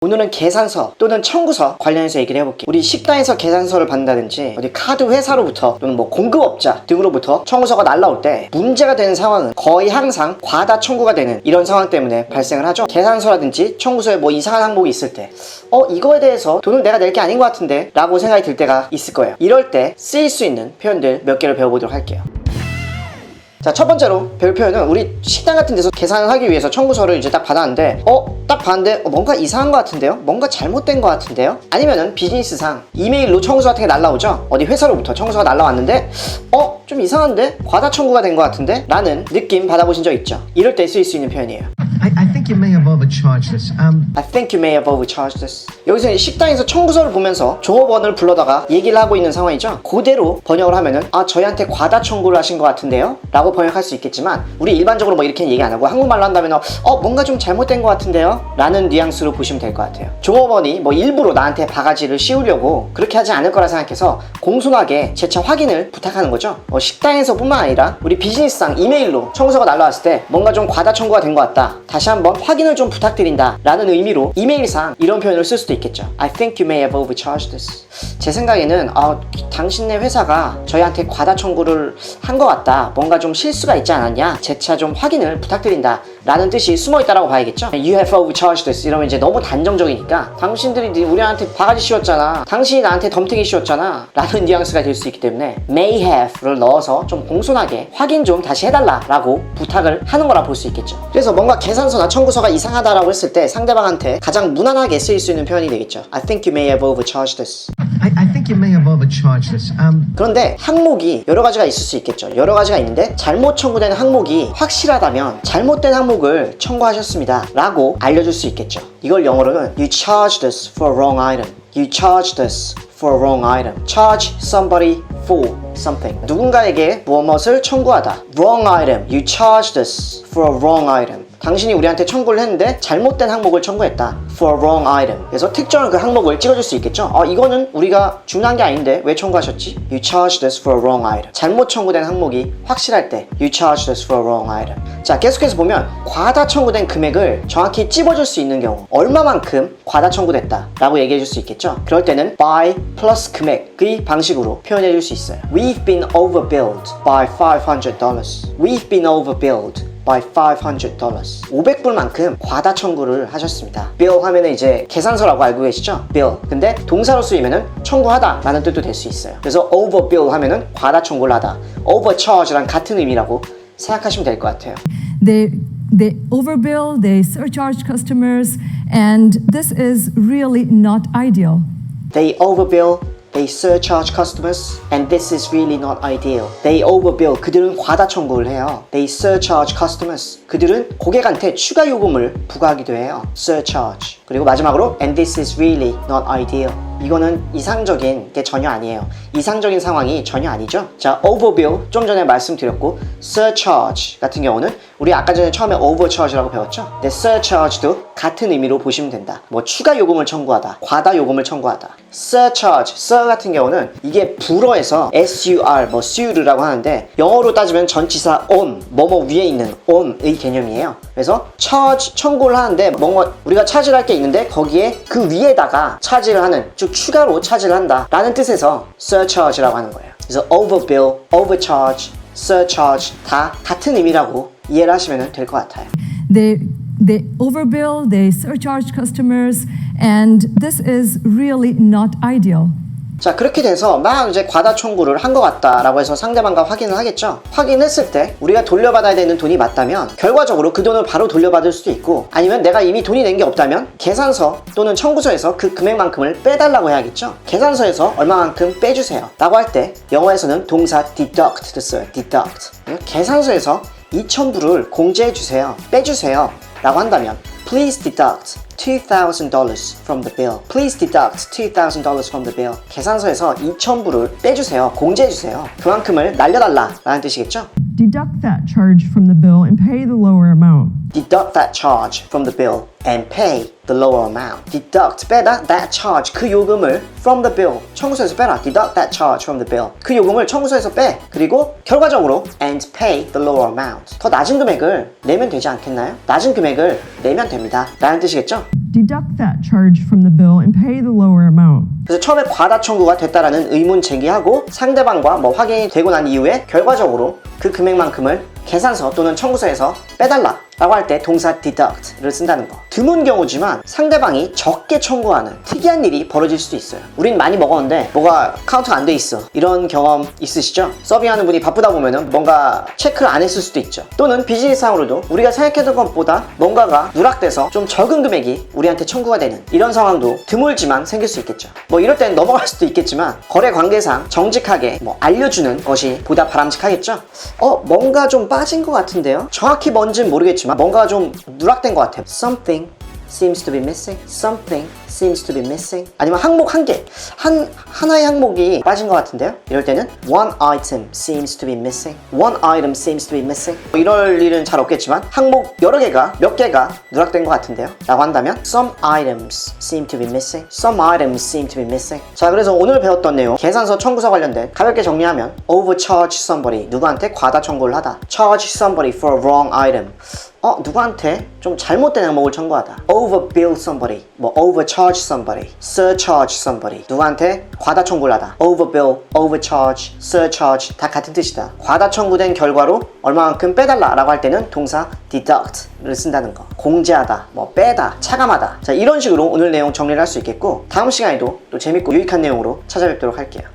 오늘은 계산서 또는 청구서 관련해서 얘기를 해볼게요. 우리 식당에서 계산서를 받는다든지 어디 카드 회사로부터 또는 뭐 공급업자 등으로부터 청구서가 날라올 때 문제가 되는 상황은 거의 항상 과다 청구가 되는 이런 상황 때문에 발생을 하죠. 계산서라든지 청구서에 뭐 이상한 항목이 있을 때 이거에 대해서 돈을 내가 낼 게 아닌 것 같은데 라고 생각이 들 때가 있을 거예요. 이럴 때 쓰일 수 있는 표현들 몇 개를 배워보도록 할게요. 자, 첫 번째로 배울 표현은 우리 식당 같은 데서 계산을 하기 위해서 청구서를 이제 딱 받았는데 딱 봤는데 뭔가 이상한 것 같은데요? 뭔가 잘못된 것 같은데요? 아니면은 비즈니스상 이메일로 청구서 같은 게 날라오죠? 어디 회사로부터 청구서가 날라왔는데 좀 이상한데? 과다 청구가 된 것 같은데? 라는 느낌 받아보신 적 있죠? 이럴 때 쓰일 수 있는 표현이에요. I think you may have overcharged this. I think you may have overcharged this. 여기서 식당에서 청구서를 보면서 종업원을 불러다가 얘기를 하고 있는 상황이죠. 그대로 번역을 하면은 저희한테 과다 청구를 하신 것 같은데요? 라고 번역할 수 있겠지만 우리 일반적으로 뭐 이렇게 얘기 안 하고 한국말로 한다면 뭔가 좀 잘못된 것 같은데요? 라는 뉘앙스로 보시면 될 것 같아요. 종업원이 뭐 일부러 나한테 바가지를 씌우려고 그렇게 하지 않을 거라 생각해서 공손하게 재차 확인을 부탁하는 거죠. 식당에서 뿐만 아니라 우리 비즈니스상 이메일로 청구서가 날라왔을 때 뭔가 좀 과다 청구가 된 것 같다. 다시 한번 확인을 좀 부탁드린다 라는 의미로 이메일상 이런 표현을 쓸 수도 있겠죠. I think you may have overcharged this. 제 생각에는 당신네 회사가 저희한테 과다 청구를 한 것 같다. 뭔가 좀 실수가 있지 않았냐? 재차 좀 확인을 부탁드린다 라는 뜻이 숨어있다라고 봐야겠죠. You have overcharged this 이러면 이제 너무 단정적이니까 당신들이 우리한테 바가지 씌웠잖아, 당신이 나한테 덤태기 씌웠잖아 라는 뉘앙스가 될 수 있기 때문에 may have를 넣어서 좀 공손하게 확인 좀 다시 해달라 라고 부탁을 하는 거라 볼 수 있겠죠. 그래서 뭔가 계산서나 청구서가 이상하다라고 했을 때 상대방한테 가장 무난하게 쓰일 수 있는 표현이 되겠죠. I think you may have overcharged this. I think you may have overcharged this. 그런데 항목이 여러 가지가 있을 수 있겠죠. 여러 가지가 있는데 잘못 청구된 항목이 확실하다면 잘못된 항목을 청구하셨습니다 라고 알려줄 수 있겠죠. 이걸 영어로는 You charged us for a wrong item. You charged us for a wrong item. Charge somebody for something. 누군가에게 무엇을 청구하다. Wrong item. You charged us for a wrong item. 당신이 우리한테 청구를 했는데 잘못된 항목을 청구했다. For a wrong item. 그래서 특정한 그 항목을 찍어줄 수 있겠죠. 이거는 우리가 주문한 게 아닌데 왜 청구하셨지? You charged us for a wrong item. 잘못 청구된 항목이 확실할 때 You charged us for a wrong item. 자, 계속해서 보면 과다 청구된 금액을 정확히 찝어줄 수 있는 경우 얼마만큼 과다 청구됐다 라고 얘기해 줄 수 있겠죠. 그럴 때는 by 플러스 금액의 방식으로 표현해 줄 수 있어요. We've been overbilled by $500. We've been overbilled by $500. 500불만큼 과다 청구를 하셨습니다. bill 하면은 이제 계산서라고 알고 계시죠? bill. 근데 동사로 쓰이면은 청구하다 라는 뜻도 될 수 있어요. 그래서 overbill 하면은 과다 청구를 하다. overcharge랑 같은 의미라고 생각하시면 될 것 같아요. They overbill, they surcharge customers, and this is really not ideal. They overbill, they surcharge customers, and this is really not ideal. They overbill, 그들은 과다 청구를 해요. They surcharge customers, 그들은 고객한테 추가 요금을 부과하기도 해요. Surcharge. 그리고 마지막으로 and this is really not ideal. 이거는 이상적인 게 전혀 아니에요. 이상적인 상황이 전혀 아니죠. 자, overbill 좀 전에 말씀드렸고 surcharge 같은 경우는 우리 아까 전에 처음에 overcharge라고 배웠죠. 근데 surcharge도 같은 의미로 보시면 된다. 뭐 추가 요금을 청구하다, 과다 요금을 청구하다. surcharge, sur 같은 경우는 이게 불어에서 sur, 뭐 su라고 하는데 영어로 따지면 전치사 on, 뭐뭐 위에 있는 on의 개념이에요. 그래서 charge, 청구를 하는데 뭔가 우리가 차지를 할 게 있는데 거기에 그 위에다가 차지를 하는, 즉 추가로 차지를 한다 라는 뜻에서 surcharge라고 하는 거예요. 그래서 overbill, overcharge, surcharge 다 같은 의미라고 이해를 하시면 될 것 같아요. They overbill, they surcharge customers, and this is really not ideal. 자, 그렇게 돼서 막 이제 과다 청구를 한 것 같다라고 해서 상대방과 확인을 하겠죠. 확인했을 때 우리가 돌려받아야 되는 돈이 맞다면 결과적으로 그 돈을 바로 돌려받을 수도 있고, 아니면 내가 이미 돈이 낸 게 없다면 계산서 또는 청구서에서 그 금액만큼을 빼달라고 해야겠죠. 계산서에서 얼마만큼 빼주세요 라고 할 때 영어에서는 동사 deduct를 써요. deduct. 계산서에서 2,000불을 공제해주세요, 빼주세요 라고 한다면 Please deduct $2,000 from the bill. Please deduct $2,000 from the bill. 계산서에서 2,000불을 빼주세요, 공제해주세요. 그만큼을 날려달라 라는 뜻이겠죠? Deduct that charge from the bill and pay the lower amount. Deduct that charge from the bill and pay the lower amount. Deduct, 빼다, that charge, 그 요금을 from the bill, 청구서에서 빼라. Deduct that charge from the bill. 그 요금을 청구서에서 빼. 그리고 결과적으로 and pay the lower amount. 더 낮은 금액을 내면 되지 않겠나요? 낮은 금액을 내면 됩니다 라는 뜻이겠죠? deduct that charge from the bill and pay the lower amount. 그래서 처음에 과다 청구가 됐다라는 의문 제기하고 상대방과 뭐 확인이 되고 난 이후에 결과적으로 그 금액만큼을 계산서 또는 청구서에서 빼달라 라고 할 때 동사 deduct를 쓴다는 거. 드문 경우지만 상대방이 적게 청구하는 특이한 일이 벌어질 수도 있어요. 우린 많이 먹었는데 뭐가 카운트가 안 돼 있어. 이런 경험 있으시죠? 서빙하는 분이 바쁘다 보면은 뭔가 체크를 안 했을 수도 있죠. 또는 비즈니스상으로도 우리가 생각했던 것보다 뭔가가 누락돼서 좀 적은 금액이 우리한테 청구가 되는 이런 상황도 드물지만 생길 수 있겠죠. 뭐 이럴 땐 넘어갈 수도 있겠지만 거래 관계상 정직하게 뭐 알려주는 것이 보다 바람직하겠죠? 뭔가 좀 빠진 것 같은데요? 정확히 뭔지는 모르겠지만 뭔가 좀 누락된 것 같아요. Something seems to be missing. Something seems to be missing. 아니면 항목 한 개, 하나의 항목이 빠진 것 같은데요? 이럴 때는 one item seems to be missing. One item seems to be missing. 이럴 일은 잘 없겠지만 항목 여러 개가, 몇 개가 누락된 것 같은데요? 라고 한다면 some items seem to be missing. Some items seem to be missing. 자, 그래서 오늘 배웠던 내용 계산서 청구서 관련된 가볍게 정리하면 overcharge somebody, 누구한테 과다 청구를 하다. charge somebody for a wrong item. 누구한테 좀 잘못된 항목을 청구하다. overbill somebody, 뭐 overcharge somebody, surcharge somebody. 누구한테 과다 청구를 하다. overbill, overcharge, surcharge 다 같은 뜻이다. 과다 청구된 결과로 얼마만큼 빼달라 라고 할 때는 동사 deduct를 쓴다는 거. 공제하다, 뭐 빼다, 차감하다. 자, 이런 식으로 오늘 내용 정리를 할 수 있겠고 다음 시간에도 또 재밌고 유익한 내용으로 찾아뵙도록 할게요.